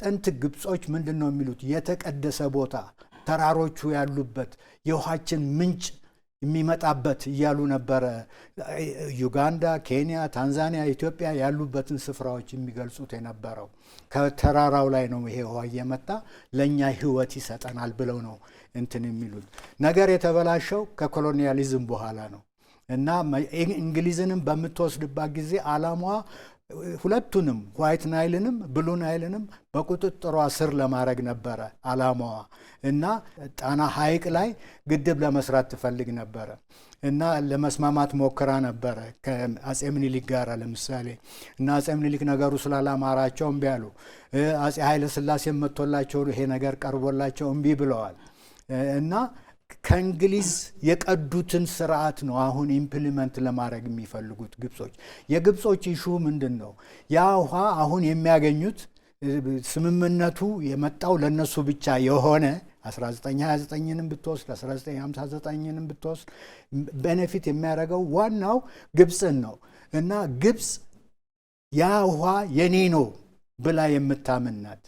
የጥንት ግብጾች ምንድነው የሚሉት የተቀደሰ ቦታ ተራሮቹ ያሉበት የውሃችን ምንጭ የሚመጣበት እያሉ ነበረ። ዩጋንዳ፣ ኬንያ፣ ታንዛኒያ፣ ኢትዮጵያ ያሉበትን ስፍራዎች የሚገልጹት የነበረው ከተራራው ላይ ነው ይሄ ውሃ እየመጣ ለኛ ህይወት ይሰጠናል ብለው ነው እንትን የሚሉት። ነገር የተበላሸው ከኮሎኒያሊዝም በኋላ ነው እና እንግሊዝንም በምትወስድባት ጊዜ አላማዋ ሁለቱንም ዋይት ናይልንም ብሉ ናይልንም በቁጥጥሯ ስር ለማድረግ ነበረ አላማዋ እና ጣና ሐይቅ ላይ ግድብ ለመስራት ትፈልግ ነበረ እና ለመስማማት ሞክራ ነበረ ከአጼ ምኒልክ ጋር ለምሳሌ እና አጼ ምኒልክ ነገሩ ስላላማራቸው እምቢ አሉ። አጼ ኃይለ ሥላሴ መጥቶላቸው ይሄ ነገር ቀርቦላቸው እምቢ ብለዋል እና ከእንግሊዝ የቀዱትን ስርዓት ነው አሁን ኢምፕሊመንት ለማድረግ የሚፈልጉት ግብጾች። የግብጾች ኢሹ ምንድን ነው? ያ ውሃ አሁን የሚያገኙት ስምምነቱ የመጣው ለነሱ ብቻ የሆነ 1929ንም ብትወስድ 1959ንም ብትወስድ ቤኔፊት የሚያደርገው ዋናው ግብፅን ነው እና ግብፅ ያ ውሃ የኔ ነው ብላ የምታምናት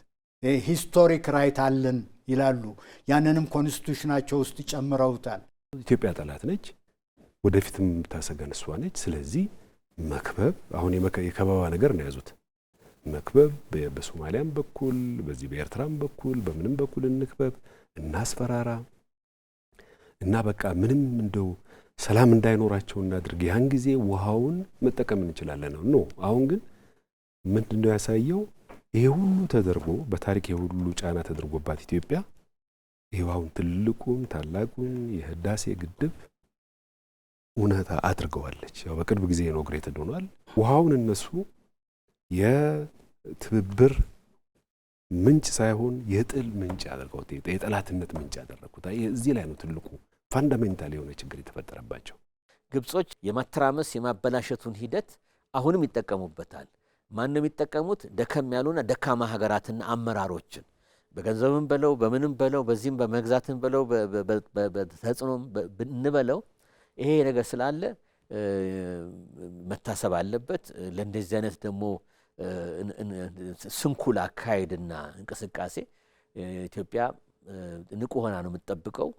ሂስቶሪክ ራይት አለን ይላሉ። ያንንም ኮንስቲቱሽናቸው ውስጥ ጨምረውታል። ኢትዮጵያ ጠላት ነች፣ ወደፊትም ታሰጋን እሷ ነች። ስለዚህ መክበብ አሁን የከበባ ነገር ነው ያዙት። መክበብ በሶማሊያም በኩል በዚህ በኤርትራም በኩል በምንም በኩል እንክበብ፣ እናስፈራራ እና በቃ ምንም እንደው ሰላም እንዳይኖራቸው እናድርግ። ያን ጊዜ ውሃውን መጠቀም እንችላለን ነው። አሁን ግን ምንድነው ያሳየው? ይሄ ሁሉ ተደርጎ በታሪክ የሁሉ ጫና ተደርጎባት ኢትዮጵያ ይሄው ትልቁን ታላቁን የህዳሴ ግድብ እውነታ አድርገዋለች። ያው በቅርብ ጊዜ ኢኖግሬትድ ሆኗል። ውሃውን እነሱ የትብብር ምንጭ ሳይሆን የጥል ምንጭ አድርገውት የጠላትነት ምንጭ አደረጉት። እዚህ ላይ ነው ትልቁ ፋንዳሜንታል የሆነ ችግር የተፈጠረባቸው። ግብጾች የማተራመስ የማበላሸቱን ሂደት አሁንም ይጠቀሙበታል። ማን ነው የሚጠቀሙት? ደከም ያሉና ደካማ ሀገራትና አመራሮችን በገንዘብም በለው በምንም በለው በዚህም በመግዛትም በለው በተጽዕኖም እንበለው ይሄ ነገር ስላለ መታሰብ አለበት። ለእንደዚህ አይነት ደግሞ ስንኩል አካሄድና እንቅስቃሴ ኢትዮጵያ ንቁ ሆና ነው የምትጠብቀው።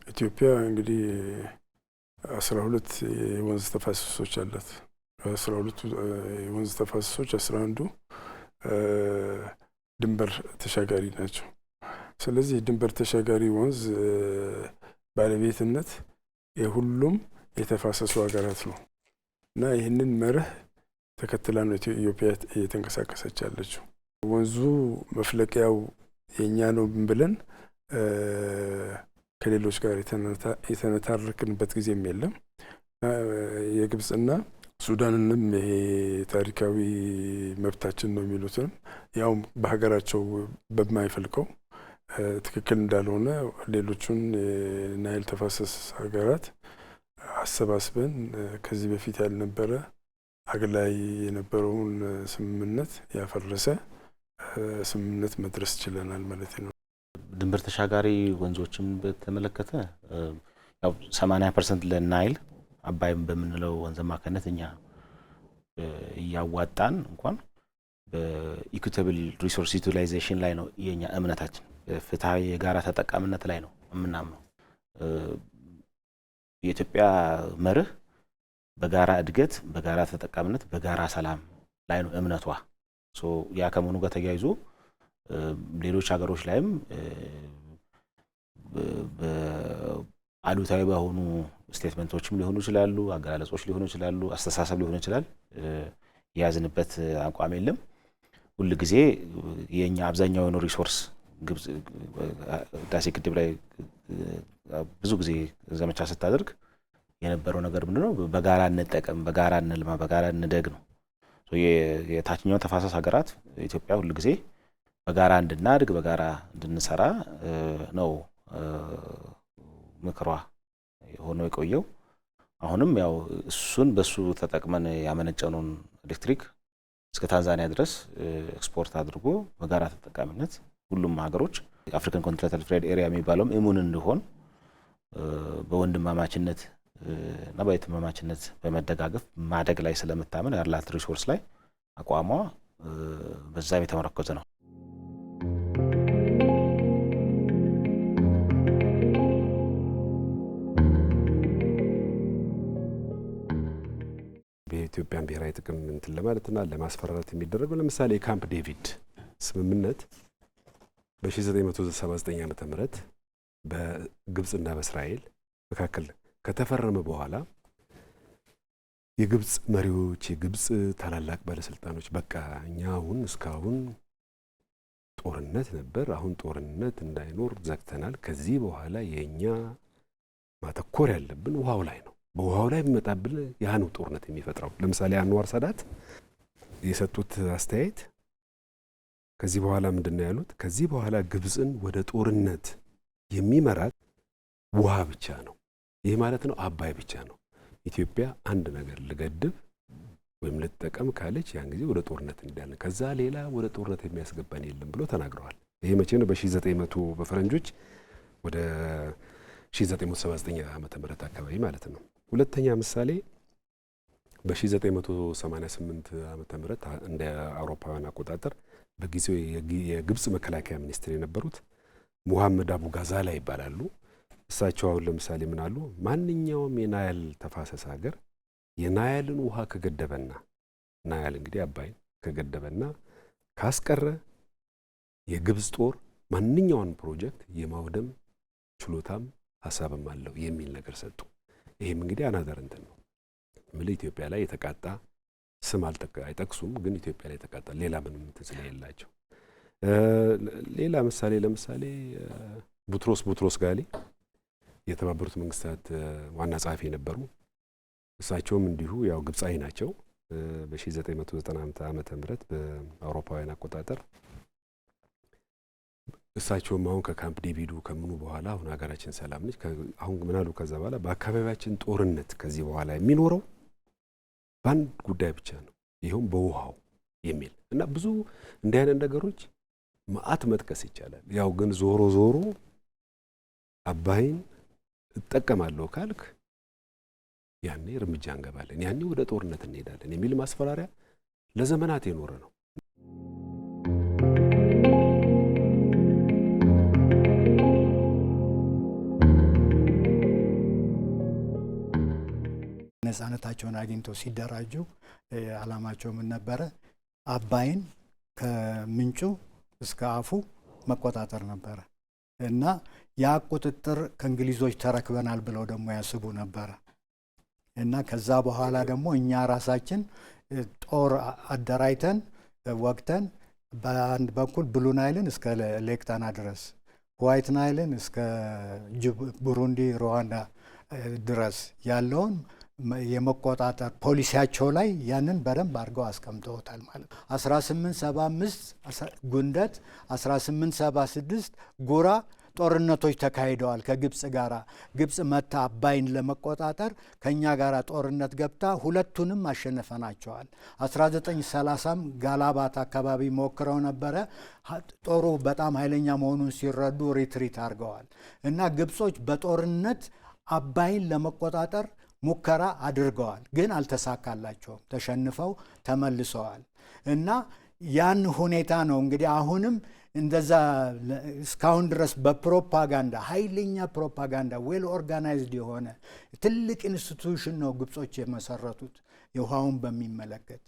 ኢትዮጵያ እንግዲህ 12 የወንዝ ተፋሰሶች አላት። 12 የወንዝ ተፋሰሶች 11ዱ ድንበር ተሻጋሪ ናቸው። ስለዚህ ድንበር ተሻጋሪ ወንዝ ባለቤትነት የሁሉም የተፋሰሱ ሀገራት ነው እና ይህንን መርህ ተከትላ ነው ኢትዮጵያ እየተንቀሳቀሰች ያለችው። ወንዙ መፍለቂያው የኛ ነው ብለን ከሌሎች ጋር የተነታረክንበት ጊዜም የለም። የግብጽና ሱዳንንም ይሄ ታሪካዊ መብታችን ነው የሚሉትንም ያው በሀገራቸው በማይፈልቀው ትክክል እንዳልሆነ ሌሎቹን የናይል ተፋሰስ ሀገራት አሰባስበን ከዚህ በፊት ያልነበረ አግላይ የነበረውን ስምምነት ያፈረሰ ስምምነት መድረስ ችለናል ማለት ነው። ድንበር ተሻጋሪ ወንዞችን በተመለከተ ያው 80% ለናይል አባይም በምንለው ወንዝ ማከነት እኛ ያዋጣን እንኳን በኢኩዊታብል ሪሶርስ ዩቲላይዜሽን ላይ ነው የኛ እምነታችን። ፍትሃዊ የጋራ ተጠቃሚነት ላይ ነው የምናምነው። የኢትዮጵያ መርህ በጋራ እድገት፣ በጋራ ተጠቃሚነት፣ በጋራ ሰላም ላይ ነው እምነቷ። ያ ከመሆኑ ጋር ተያይዞ ሌሎች ሀገሮች ላይም አሉታዊ በሆኑ ስቴትመንቶችም ሊሆኑ ይችላሉ፣ አገላለጾች ሊሆኑ ይችላሉ፣ አስተሳሰብ ሊሆኑ ይችላል። የያዝንበት አቋም የለም። ሁሉ ጊዜ የኛ አብዛኛው የሆነ ሪሶርስ ግብጽ ህዳሴ ግድብ ላይ ብዙ ጊዜ ዘመቻ ስታደርግ የነበረው ነገር ምንድነው? በጋራ እንጠቀም፣ በጋራ እንልማ፣ በጋራ እንደግ ነው። የታችኛው ተፋሰስ ሀገራት ኢትዮጵያ ሁሉ ጊዜ በጋራ እንድናድግ በጋራ እንድንሰራ ነው ምክሯ ሆኖ የቆየው። አሁንም ያው እሱን በሱ ተጠቅመን ያመነጨነውን ኤሌክትሪክ እስከ ታንዛኒያ ድረስ ኤክስፖርት አድርጎ በጋራ ተጠቃሚነት ሁሉም ሀገሮች አፍሪካን ኮንቲኔንታል ፍሬድ ኤሪያ የሚባለውም ኢሙን እንዲሆን በወንድማማችነት እና በእህትማማችነት በመደጋገፍ ማደግ ላይ ስለምታምን ያላት ሪሶርስ ላይ አቋሟ በዛም የተመረኮዘ ነው። በኢትዮጵያን ብሔራዊ ጥቅም እንትን ለማለትና ለማስፈራራት የሚደረገው ለምሳሌ የካምፕ ዴቪድ ስምምነት በ1979 ዓመተ ምህረት በግብጽና በእስራኤል መካከል ከተፈረመ በኋላ የግብጽ መሪዎች የግብጽ ታላላቅ ባለስልጣኖች በቃ እኛ አሁን እስካሁን ጦርነት ነበር፣ አሁን ጦርነት እንዳይኖር ዘግተናል፣ ከዚህ በኋላ የኛ ማተኮር ያለብን ውሃው ላይ ነው፣ በውሃው ላይ የሚመጣብን ያ ነው ጦርነት የሚፈጥረው። ለምሳሌ አንዋር ሳዳት የሰጡት አስተያየት ከዚህ በኋላ ምንድነው ያሉት? ከዚህ በኋላ ግብጽን ወደ ጦርነት የሚመራት ውሃ ብቻ ነው። ይህ ማለት ነው አባይ ብቻ ነው። ኢትዮጵያ አንድ ነገር ልገድብ ወይም ልጠቀም ካለች ያን ጊዜ ወደ ጦርነት እንዳለን፣ ከዛ ሌላ ወደ ጦርነት የሚያስገባን የለም ብሎ ተናግረዋል። ይሄ መቼ ነው? በ1900 በፈረንጆች ወደ 1979 ዓመተ ምህረት አካባቢ ማለት ነው። ሁለተኛ ምሳሌ በ1988 ዓመተ ምህረት እንደ አውሮፓውያን አቆጣጠር በጊዜው የግብጽ መከላከያ ሚኒስትር የነበሩት ሙሐመድ አቡ ጋዛላ ይባላሉ። እሳቸው አሁን ለምሳሌ ምን አሉ? ማንኛውም የናይል ተፋሰስ ሀገር የናይልን ውሃ ከገደበና ናይል እንግዲህ አባይን ከገደበና ካስቀረ የግብጽ ጦር ማንኛውን ፕሮጀክት የማውደም ችሎታም ሀሳብም አለው የሚል ነገር ሰጡ። ይሄም እንግዲህ አናዘር እንትን ነው ምን ኢትዮጵያ ላይ የተቃጣ ስም አይጠቅሱም፣ ግን ኢትዮጵያ ላይ የተቃጣ ሌላ ምንም እንትን ስለሌላቸው። ሌላ ምሳሌ ለምሳሌ ቡትሮስ ጋሊ የተባበሩት መንግስታት ዋና ጸሐፊ የነበሩ እሳቸውም እንዲሁ ያው ግብጻዊ ናቸው። በ1990 ዓመተ ምህረት በአውሮፓውያን አቆጣጠር እሳቸውም አሁን ከካምፕ ዴቪዱ ከምኑ በኋላ አሁን ሀገራችን ሰላም ነች፣ አሁን ምን አሉ? ከዛ በኋላ በአካባቢያችን ጦርነት ከዚህ በኋላ የሚኖረው በአንድ ጉዳይ ብቻ ነው፣ ይኸውም በውሃው የሚል እና ብዙ እንዲህ አይነት ነገሮች መዓት መጥቀስ ይቻላል። ያው ግን ዞሮ ዞሮ አባይን እጠቀማለሁ ካልክ ያኔ እርምጃ እንገባለን፣ ያኔ ወደ ጦርነት እንሄዳለን የሚል ማስፈራሪያ ለዘመናት የኖረ ነው። ነፃነታቸውን አግኝተው ሲደራጁ ዓላማቸው ምን ነበረ? አባይን ከምንጩ እስከ አፉ መቆጣጠር ነበረ እና ያ ቁጥጥር ከእንግሊዞች ተረክበናል ብለው ደግሞ ያስቡ ነበረ እና ከዛ በኋላ ደግሞ እኛ ራሳችን ጦር አደራጅተን ወቅተን በአንድ በኩል ብሉ ናይልን እስከ ሌክ ታና ድረስ፣ ዋይት ናይልን እስከ ቡሩንዲ፣ ሩዋንዳ ድረስ ያለውን የመቆጣጠር ፖሊሲያቸው ላይ ያንን በደንብ አድርገው አስቀምጠውታል ማለት ነው። 1875 ጉንደት፣ 1876 ጉራ ጦርነቶች ተካሂደዋል ከግብጽ ጋራ። ግብጽ መታ አባይን ለመቆጣጠር ከኛ ጋራ ጦርነት ገብታ ሁለቱንም አሸነፈናቸዋል። 1930ም ጋላባት አካባቢ ሞክረው ነበረ። ጦሩ በጣም ኃይለኛ መሆኑን ሲረዱ ሪትሪት አድርገዋል እና ግብጾች በጦርነት አባይን ለመቆጣጠር ሙከራ አድርገዋል፣ ግን አልተሳካላቸውም። ተሸንፈው ተመልሰዋል እና ያን ሁኔታ ነው እንግዲህ አሁንም እንደዛ እስካሁን ድረስ በፕሮፓጋንዳ ኃይለኛ ፕሮፓጋንዳ ዌል ኦርጋናይዝድ የሆነ ትልቅ ኢንስቲትዩሽን ነው ግብጾች የመሰረቱት የውሃውን በሚመለከት።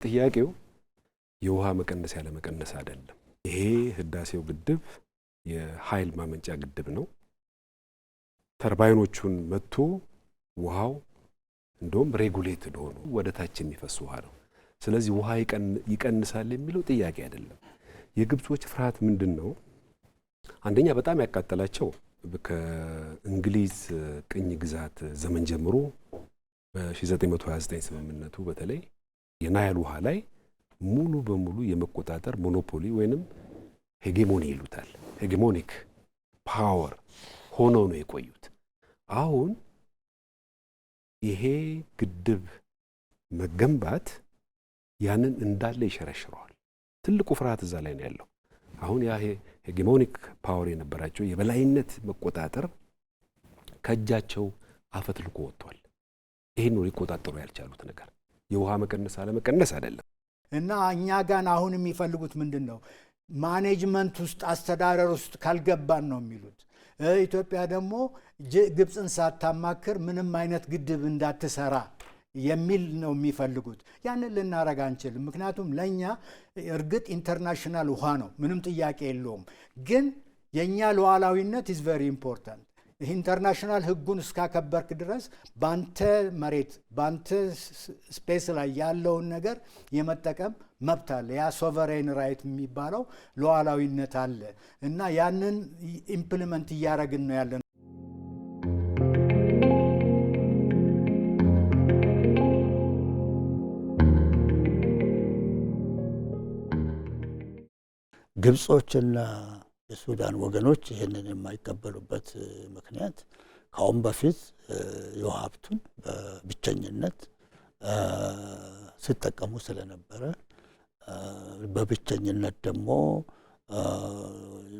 ጥያቄው የውሃ መቀነስ ያለ መቀነስ አይደለም። ይሄ ህዳሴው ግድብ የኃይል ማመንጫ ግድብ ነው። ተርባይኖቹን መጥቶ ውሃው እንደውም ሬጉሌትድ ሆኖ ወደ ታች የሚፈስ ውሃ ነው። ስለዚህ ውሃ ይቀንሳል የሚለው ጥያቄ አይደለም። የግብጾች ፍርሃት ምንድን ነው? አንደኛ በጣም ያቃጠላቸው ከእንግሊዝ ቅኝ ግዛት ዘመን ጀምሮ በ1929 ስምምነቱ በተለይ የናይል ውሃ ላይ ሙሉ በሙሉ የመቆጣጠር ሞኖፖሊ ወይንም ሄጌሞኒ ይሉታል፣ ሄጌሞኒክ ፓወር ሆነው ነው የቆዩት። አሁን ይሄ ግድብ መገንባት ያንን እንዳለ ይሸረሽረዋል። ትልቁ ፍርሃት እዛ ላይ ነው ያለው። አሁን ያ ሄጌሞኒክ ፓወር የነበራቸው የበላይነት መቆጣጠር ከእጃቸው አፈትልኮ ወጥቷል። ይህን ነው ሊቆጣጠሩ ያልቻሉት ነገር። የውሃ መቀነስ አለመቀነስ አይደለም። እና እኛ ጋር አሁን የሚፈልጉት ምንድን ነው? ማኔጅመንት ውስጥ አስተዳደር ውስጥ ካልገባን ነው የሚሉት። ኢትዮጵያ ደግሞ ግብፅን ሳታማክር ምንም አይነት ግድብ እንዳትሰራ የሚል ነው የሚፈልጉት። ያንን ልናረግ አንችልም። ምክንያቱም ለእኛ እርግጥ ኢንተርናሽናል ውሃ ነው፣ ምንም ጥያቄ የለውም። ግን የእኛ ሉዓላዊነት ኢዝ ቨሪ ኢምፖርታንት። ኢንተርናሽናል ሕጉን እስካከበርክ ድረስ በአንተ መሬት በአንተ ስፔስ ላይ ያለውን ነገር የመጠቀም መብት አለ። ያ ሶቨሬን ራይት የሚባለው ሉዓላዊነት አለ እና ያንን ኢምፕሊመንት እያደረግን ነው ያለን። ግብጾችና የሱዳን ወገኖች ይህንን የማይቀበሉበት ምክንያት ከአሁን በፊት የውሃ ሀብቱን በብቸኝነት ሲጠቀሙ ስለነበረ በብቸኝነት ደግሞ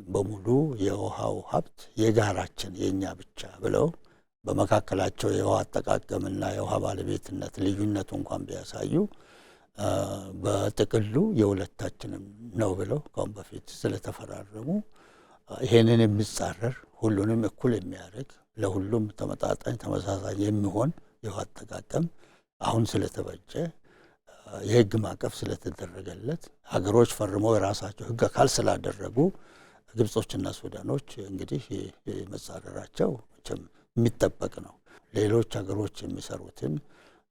በሙሉ የውሃው ሀብት የጋራችን የእኛ ብቻ ብለው በመካከላቸው የውሃ አጠቃቀምና የውሃ ባለቤትነት ልዩነቱ እንኳን ቢያሳዩ በጥቅሉ የሁለታችንም ነው ብለው ከአሁን በፊት ስለተፈራረሙ ይሄንን የሚጻረር ሁሉንም እኩል የሚያደርግ ለሁሉም ተመጣጣኝ ተመሳሳይ የሚሆን የውሃ አጠቃቀም አሁን ስለተበጀ የሕግ ማዕቀፍ ስለተደረገለት ሀገሮች ፈርመው የራሳቸው ሕግ አካል ስላደረጉ ግብጾችና ሱዳኖች እንግዲህ መጻረራቸው የሚጠበቅ ነው። ሌሎች ሀገሮች የሚሰሩትን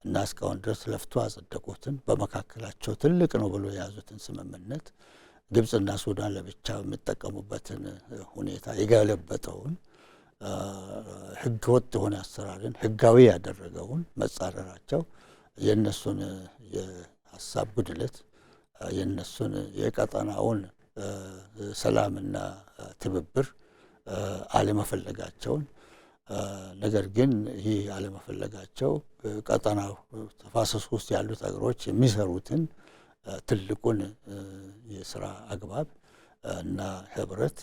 እና እስካሁን ድረስ ለፍቶ አጸደቁትን በመካከላቸው ትልቅ ነው ብሎ የያዙትን ስምምነት ግብፅና ሱዳን ለብቻ የሚጠቀሙበትን ሁኔታ የገለበጠውን ሕገ ወጥ የሆነ አሰራርን ሕጋዊ ያደረገውን መጻረራቸው የእነሱን የሀሳብ ጉድለት የእነሱን የቀጠናውን ሰላምና ትብብር አለመፈለጋቸውን ነገር ግን ይህ አለመፈለጋቸው ቀጠናው ተፋሰሱ ውስጥ ያሉት ሀገሮች የሚሰሩትን ትልቁን የስራ አግባብ እና ህብረት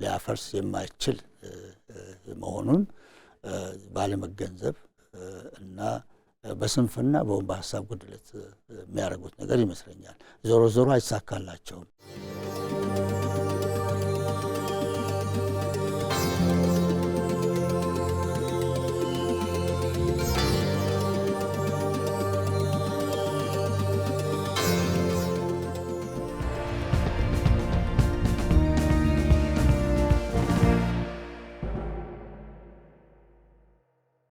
ሊያፈርስ የማይችል መሆኑን ባለመገንዘብ እና በስንፍና በሀሳብ ጉድለት የሚያደርጉት ነገር ይመስለኛል። ዞሮ ዞሮ አይሳካላቸውም።